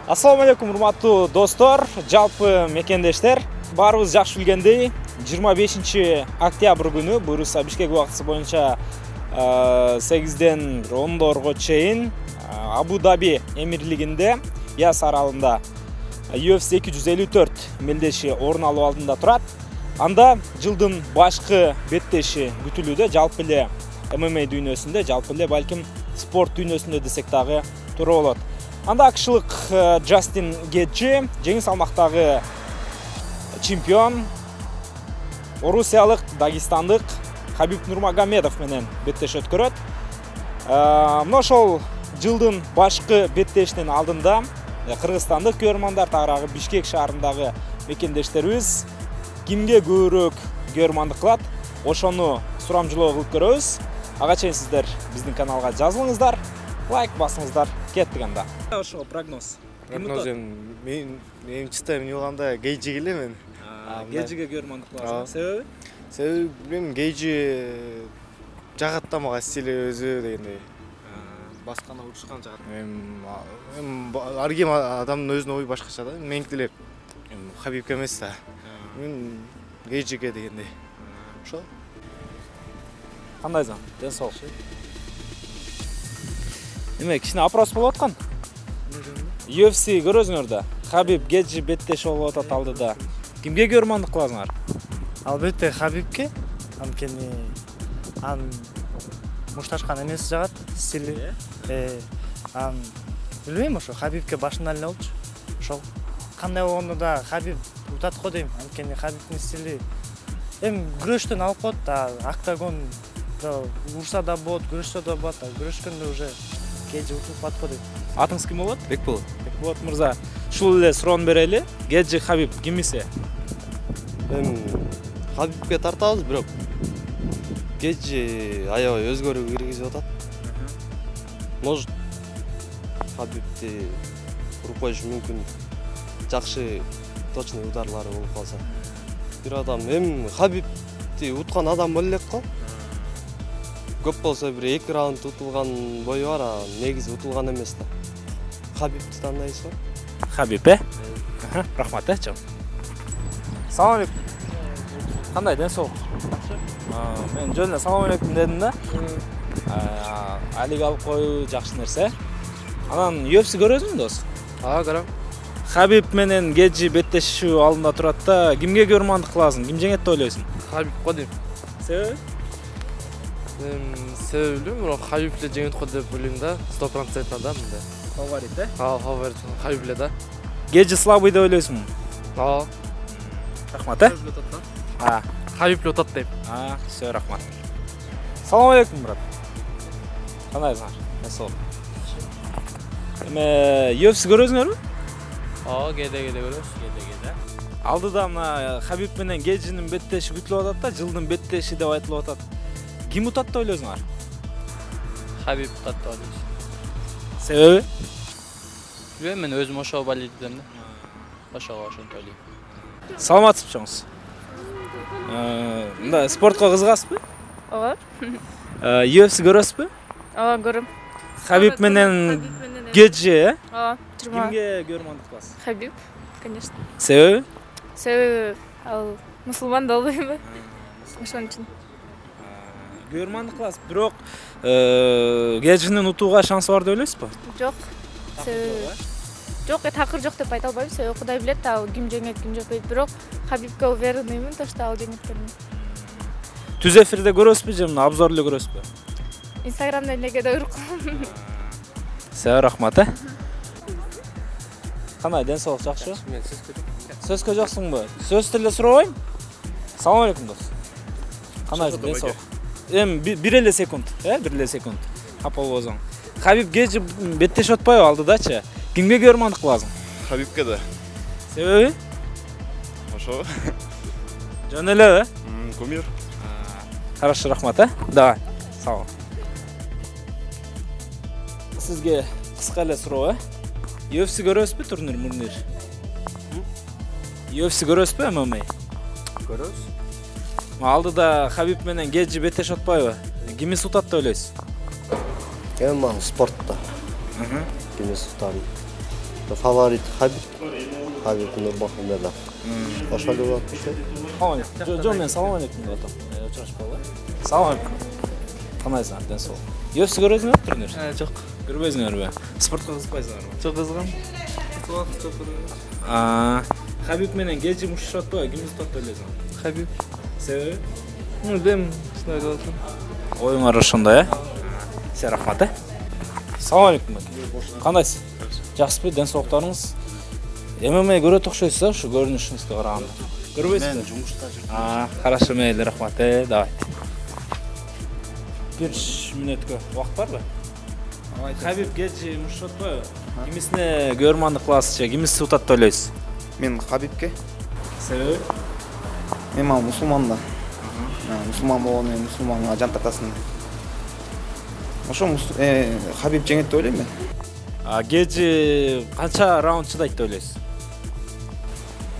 Assalamu alaikum урматтуу достор, жалпы мекендештер. Барыбыз жакшы билгендей, 25 октябрь күнү буюрса Бишкек убактысы боюнча 8ден 10дорго чейин Абу-Даби эмирлигинде Яс аралында UFC 254 мелдеши орун алып алдында турат. Анда жылдын башкы беттеши күтүлүүдө, жалпы эле ММА дүйнөсүндө, жалпы эле балким спорт дүйнөсүндө десек дагы туура болот. Анда акшылык Джастин Геджи, жеңил салмактагы чемпион, орусиялык, дагестандык Хабиб Нурмагомедов менен беттеш өткөрөт. Мына ошол жылдын башкы беттешинин алдында кыргызстандык көрөрмандар, тагыраагы Бишкек шаарындагы мекендештерибиз кимге көбүрөөк көрөрмандык кылат, ошону сурамжылоо кылып көрөбүз. Ага чейин сиздер биздин каналга жазылыңыздар, лайк басыңыздар. Кеттик анда. Ошо прогноз. Прогноз мен чисто эмне болганда Гейджи келем мен. Гейджиге көрөрмандык кыласың. Себеби мен Гейджи жагаттамага стили өзү дегендей. Баскана урушкан жагат. Ар ким адамдын өзүнүн ою башкача да. Меники деле Хабибке эмес да. Мен Гейджиге дегендей. Ошо. Кандайсың? Ден соолук. Эме кичине опрос болуп аткан. UFC көрөсүңөр да. Хабиб Геджи беттеш болуп атат алдыда. Кимге көрөрмандык кыласыңар? Албетте Хабибке. Анткени мушташкан эмес жагат, стили. Билбейм, ошо Хабибке башынан эле болчу. Ошол кандай болгондо да Хабиб утат го дейм. Анткени Хабибтин стили күрөштөн алып коет да, октагон урса да болот, күрөшсө да болот, күрөшкөндө уже Геджи утуп атко дейм. Атыңыз ким болот? Бекболот. Бекболот мырза. Ушул эле суроону берели. Геджи, Хабиб кимисе? Хабибке тартабыз, бирок Геджи аябай өзгөрүү киргизип атат. Может, Хабибти уруп коюш мүмкүн. Жакшы точный ударлары болуп калса. Бир адам Хабибти уткан адам боло элек го. Көп болсо бир 2 раунд утулган бою бар, негизи утулган эмес да. Хабибти тандайсызбы? Хабиб, рахмат, чоң. Салам алейкум. Кандай, ден соолук? Мен жөн эле салам алейкум дедим да. Алиг алып коюу жакшы нерсе. Анан UFC көрөсүң дос? Көрөм. Хабиб менен Геджи беттешүү алдында турат да, кимге көрөрмандык кыласың? Ким жеңет деп ойлойсуң? Хабиб го дейм. Себеби? Себеби билбейм, бирок Хабиб эле жеңет го деп ойлойм да, 100% да мындай. Фаворит, Фаворит Хабиб эле да. Геджи слабый деп ойлойсуңбу? Рахмат, Хабиб эле атат да. Хабиб эле атат дейм. Всё, рахмат. Салам алейкум, брат. Кандайсыңар? Насоо. UFC көрөсүңөрбү? Кээде көрөбүз. Кээде. Алдыда мына Хабиб менен Геджинин беттеши күтүлүп атат да, жылдын беттеши деп айтылып атат. Ким утат деп ойлойсуңар? Хабиб атат деп ойлойм. Себеби? Билбейм, мен өзүм ошого болейт дедим да. Ошого ошентип ойлойм. Саламатсызбы чоңуз? Мында спортко кызыгасызбы? Ооба. UFC көрөсүзбү? Ооба, көрөм. Хабиб менен Геджи, Ооба, турма. Кимге көрөрмандык кыласыз? Хабиб, конечно. Себеби? Себеби ал мусулман да болбойбу? Ошон үчүн. Көрөрмандык кыласыз, бирок Геджинин утууга шансы бар деп ойлойсузбу? Жок. Себеби жок, такыр жок деп айта албайм. Себеби Кудай билет, ал ким жеңет, ким жеңбейт. Бирок Хабибке уверенныймын, то что ал жеңеткенин. Түз эфирде көрөсүзбү же мына обзор эле көрөсүзбү? Инстаграмда элегеде көрүп. Сәй рахмат, Кандай, ден соолук жакшы? Мен сөз көрөм. Сөзгө жоксуңбу? Сөз деле сурабайм. Салам алейкум дос. Кандайсың, ден соолук? Бир эле секунд, бир эле секунд. Капа болбосоң. Хабиб Геджи беттеш отпойбу алдыдачы? Кимге көрөрмандык кыласың? Хабибке да. Себеби? Ошо. Жөн эле, Кумир. Хорошо, рахмат, Давай. Сау. Сизге кыска эле суроо, UFC көрөсүзбү, турнир? UFC көрөсүзбү, ММА? Көрөбүз. Алдыда Хабиб менен Геджи беттеш отпойбу? Кимис утат деп ойлойсуз? Ман спортта. Кимис утам. Фаворит Хабиб Нурмагомедов. Ошол эле болот белем. Жо мен салам алейкум деп атам. Учурашып калды. Салам алейкум. Кандайсыңар? Ден соолук. UFC көрөсүңөр турнир? Жок. Көрбөйсүңөрбү? Спортко кызыкпайсыңарбы? Жок кызган. Хабиб менен Геджи мушташып атпайбы? Кимди тутат деп ойлойсуң? Хабиб. Себеби? Билбейм, ушундай деп атам. Оюңар ошондой, Сиз рахмат, Салам алейкум. Кандайсыз? Жакшысызбы? Ден соолуктарыңыз? ММА көрөт окшойсуз, ушу көрүнүшүңүзгө караганда. Көрбөйсүзбү? Мен жумушта жүрүм. Хорошо, мейли, рахмат, давайте. 1 мүнөткө убакыт барбы? Хабиб Геджи мушташып атпайбы? Кимисине көрмандык кыласызчы, кимиси утат деп ойлойсуз? Мен Хабибке. Себеби? Мен мусулман да. Мусулман болгону менен мусулманга жан тартасың. Ошо Хабиб жеңет деп ойлойм мен. Геджи канча раунд чыдайт деп ойлойсуз?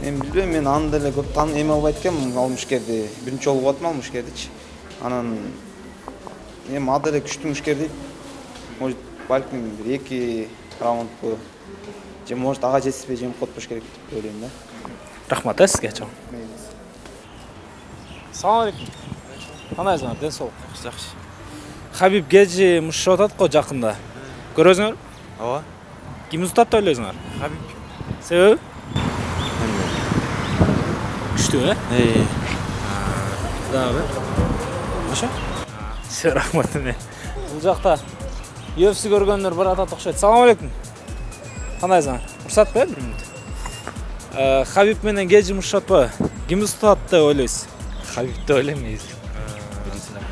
Мен билбейм, мен аны деле көп эме албайт экенмин, ал мушкерди. Биринчи жолу болуп атам ал мушкердичи. Анан эми ал деле күчтүү мушкер дейт. Может, балким 2 раундку же может ага жетишпей жеңип коюш керек деп ойлойм да. Рахмат, сизге чоң. Салам алейкум. Кандайсыңар? Ден соолук. Жакшы. Хабиб Геджи мушташып атат го жакында. Көрөсүңөр? Ооба. Кимди тутат деп ойлойсуңар? Хабиб. Себеби? Күчтүү, Дагы. Ошо? Сиз рахмат. Бул жакта UFC көргөндөр бар атат окшойт. Салам алейкум. Кандайсыңар? Уруксатпы, 1 мүнөт. Хабиб менен Геджи мушташып атпайбы? Кимди тутат деп ойлойсуз? Хабиб деп ойлойм негизи.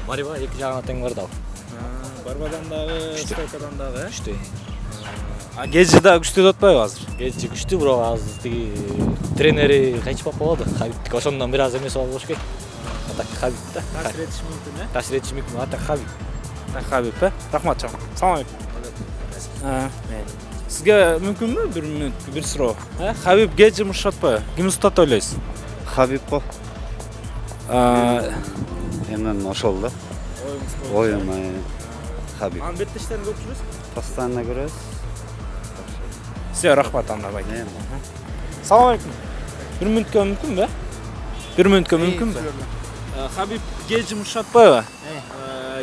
Барба, эки жагына тең бар да. Барбадан дагы, стойкадан дагы, Күчтүү. Геджи да күчтүү деп атпайбы азыр? Геджи күчтүү, бирок азыр тиги тренери кайчпап болду. Хабиб ошондон бир аз эмес болуш керек. Атак Хабиб да. Таасир этиши мүмкүн, Таасир этиши мүмкүн. Атак Хабиб. Хабиб, Рахмат чоң. Салам алейкум. Сизге мүмкүнбү 1 мүнөт, 1 суроо? Хабиб Геджи мушташып атпайбы? Кимди тутат деп ойлойсуз? Хабиб го. Эмнен ошол да. Оюм Хабиб. Анын беттештерин көрүп жүрөсүз? Постоянно көрөбүз. Сизге рахмат анда бай. Салам алейкум. 1 мүнөткө мүмкүнбү? 1 мүнөткө мүмкүнбү? Хабиб Геджи мушташып атпайбы?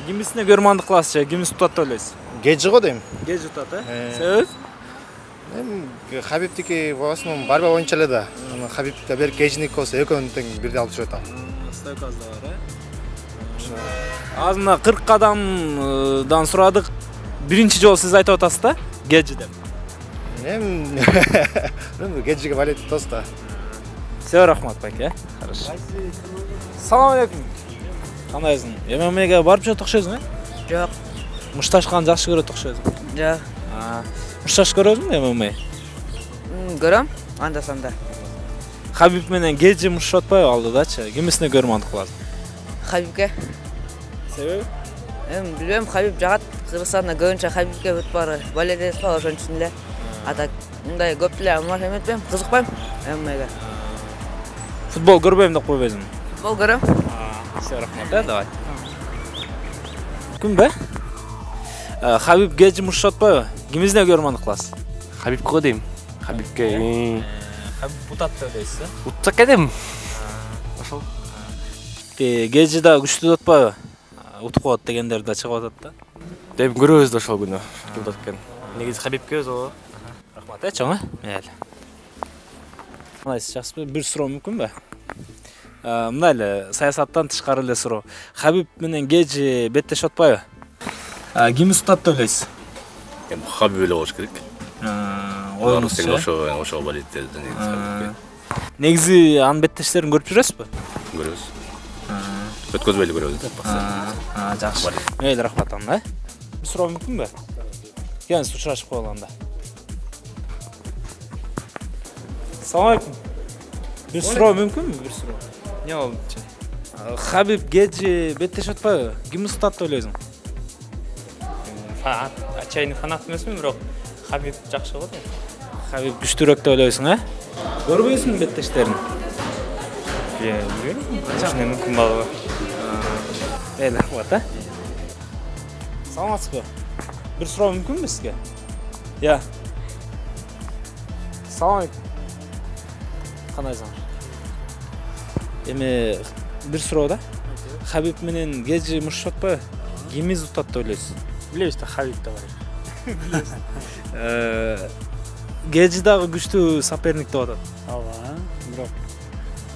Кимисине көрмандык кыласызчы, кимиси тутат деп ойлойсуз? Геджи го дейм. Геджи тутат, Себеби? Эми Хабибтики в основном борьба боюнча эле да. Хабиб да бер Геджиники болсо экөөнү тең бирдей алып жүрөт ал. Стойкасы да бар, Аз мына 40 кадамдан сурадык. Биринчи жолу сиз айтып атасыз да? Геджи деп. Эми Геджиге валет тос да. Сиз рахмат байке, Хорошо. Салам алейкум. Кандайсың? ММАга барып жүрөт окшойсуң, Жок. Мушташкан жакшы көрөт окшойсуң. Жок. Мушташ көрөсүңбү ММА? Көрөм, анда-санда. Хабиб менен Геджи мушташып атпайбы алдыдачы? Кимисине көрмандык кыласың? Хабибке. Себеби? Билбейм, Хабиб жагат. Кыргызстанда көбүнчө Хабибке бүт бары. Балет кылып ошон үчүн эле. Атак мындай көп эле эметпейм, кызыкпайм ММАга. Футбол көрбөйм деп койбойсуң? Футбол көрөм. Сиз рахмат, давай. Кимбе? Хабиб Геджи мушташып атпайбы? Кимисине көрмандык кыласыз? Хабиб го дейм. Хабибке. Хабиб утат деп ойлойсуз, Утсак эдем. Ошол. Геджи да күчтүү деп атпайбы? Утуп коет дегендер да чыгып атат да. Деп көрөбүз да ошол күнү. Утат экен. Негизи Хабибке өзү. Рахмат, чоң, Мейли. Кандайсыз, жакшысызбы? 1 суроо мүмкүнбү? Мындай эле саясаттан тышкары эле суроо. Хабиб менен Геджи беттешип атпайбы? Кимди тутат деп ойлойсуз? Эми Хабиб эле болуш керек. Ошол балетте негизи. Негизи анын беттештерин көрүп жүрөсүзбү? Көрөбүз. Өткөзбөй эле көрөбүз. Жакшы. Мейли, рахмат анда. 1 суроо мүмкүнбү? Келиңиз учурашып коелу анда. Салам алейкум. 1 суроо мүмкүнбү? 1 суроо. Не болду? Хабиб Геджи беттешип атпайбы? Кимди тутат деп ойлойсуң? Отчаянный фанат эмесмин, бирок Хабиб жакшы го дейм. Хабиб күчтүүрөөк деп ойлойсуң, Көрбөйсүңбү беттештерин? Билбейм. Ошондой мүмкүн болобу? Рахмат, Саламатсызбы? 1 суроо мүмкүнбү сизге? Салам алейкум. Кандайсыңар? Эми бир суроо да. Хабиб менен Геджи муш атпайбы? Кимиз утат деп ойлойсуз? Билебиз да, Хабиб да бар. Геджи дагы күчтүү соперник деп атат. Ооба, бирок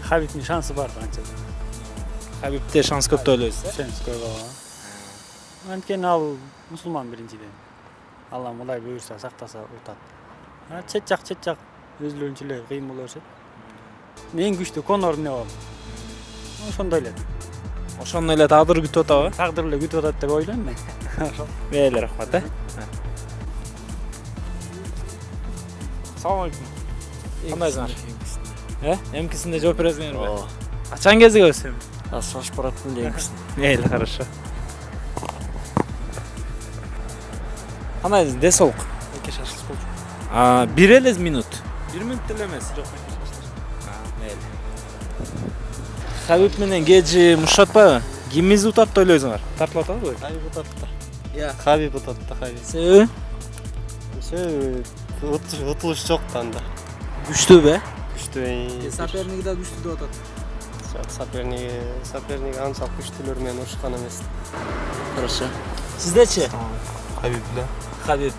Хабибтин шансы бар анча. Хабибте шанс көп деп ойлойсуз? Шанс көп, ооба. Анткени ал мусулман биринчиден. Алла мулай буйрса, сактаса утат. Чет жак өзүлөрүнчө эле кыйын боло беришет. Эң күчтүү Конор эмне болду? Ошондой эле. Ошондой эле тагдыр күтүп атабы? Тагдыр эле күтүп атат деп ойлойм мен. Мейли, рахмат, Салам алейкум. Кандайсыңар? Эмкисинде жооп бересиңерби? Ооба. Качан кезигебиз эми? Асыраш бараттым эмкисин. Мейли, хорошо. Кандай ден соолук? Эки шашлык болчу. Бир эле минут. 1 минут деле эмес. Жок, эки шашлык. Мейли. Хабиб менен Геджи муш атпайбы? Кимиз утат деп ойлойсуңар? Тартылып атабы? Хабиб утат да. Хабиб утат да, Хабиб. Себеби? Утулуш жок да анда. Күчтүүбү? Күчтүү. Соперниги да күчтүү деп атат. Жок, соперниги анчалык күчтүүлөр менен урушкан эмес. Хорошо. Сиздечи? Хабиб да. Хабиб,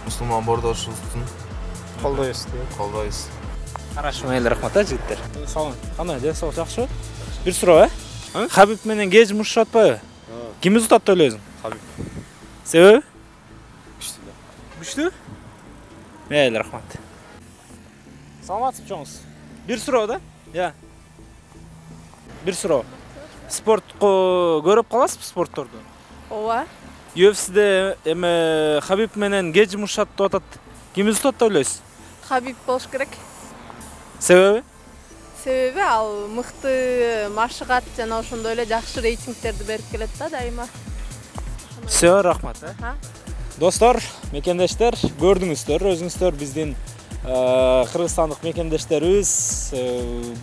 Мусулман бордошубуздун колдойбуз. Хорошо, мейли, рахмат, жигиттер. Салам. Кандай, ден соолук жакшыбы? Бир суроо, Хабиб менен Геджи муш атпайбы? Кимиз утат деп ойлойсуң? Хабиб. Себеби? Күчтүү да. Күчтүү? Мейли, рахмат. Саламатсызбы чоңуз? Бир суроо да? Бир суроо. Спортко көрүп каласызбы, спортторду? Ооба. UFC'де эми Хабиб менен Геджи муш деп атат. Кимиз утат деп ойлойсуз? Хабиб болуш керек. Себеби? Себеби ал мыкты машыгат жана ошондой эле жакшы рейтингтерди берип келет да дайыма. Всё, рахмат. Достор, мекендештер, көрдүңүздөр, өзүңүздөр биздин кыргызстандык мекендештерибиз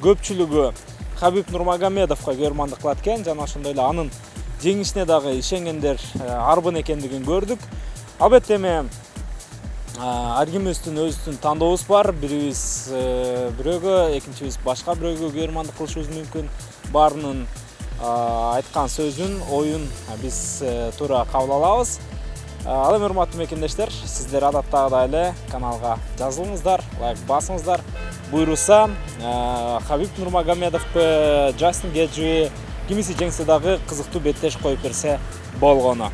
көпчүлүгү Хабиб Нурмагомедовго көрмандык кылат экен жана ошондой эле анын жеңишине дагы ишенгендер арбын экендигин көрдүк. Албетте эми ар кимибиздин өзүбүздүн тандообуз бар. Бирибиз бирөөгө, экинчибиз башка бирөөгө көрмандык кылышыбыз мүмкүн. Баарынын айткан сөзүн, оюн биз туура кабыл алабыз. Ал эми урматтуу мекендештер, сиздер адаттагыдай эле каналга жазылыңыздар, лайк басыңыздар. Буйруса Хабиб Нурмагомедовго Джастин Геджи кимиси жеңсе дагы кызыктуу беттеш коюп берсе болгону.